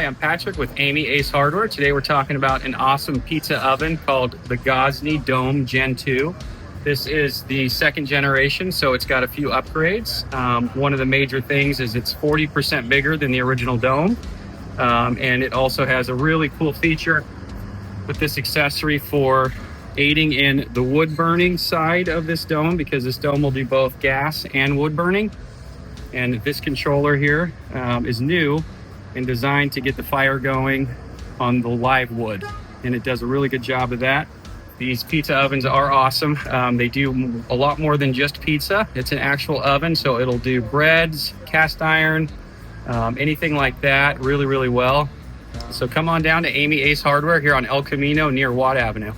Hi, I'm Patrick with Emigh Ace Hardware. Today we're talking about an awesome pizza oven called the Gozney Dome Gen 2. This is the second generation, so it's got a few upgrades. One of the major things is it's 40% bigger than the original Dome. And it also has a really cool feature with this accessory for aiding in the wood burning side of this dome, because this dome will do both gas and wood burning. And this controller here is new and designed to get the fire going on the live wood, and it does a really good job of that. These pizza ovens are awesome. They do a lot more than just pizza. It's an actual oven, so it'll do breads, cast iron, anything like that really well. So come on down to Emigh Ace Hardware here on El Camino near Watt Avenue.